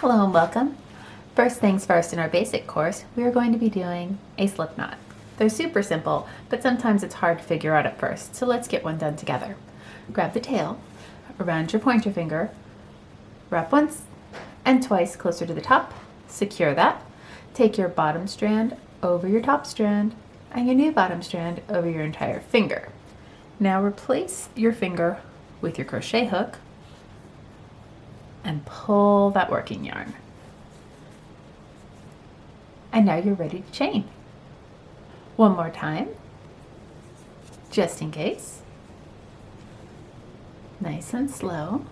Hello and welcome. First things first, in our basic course, we are going to be doing a slip knot. They're super simple, but sometimes it's hard to figure out at first, so let's get one done together. Grab the tail around your pointer finger, wrap once and twice closer to the top, secure that. Take your bottom strand over your top strand and your new bottom strand over your entire finger. Now replace your finger with your crochet hook and pull that working yarn. And now you're ready to chain. One more time, just in case. Nice and slow.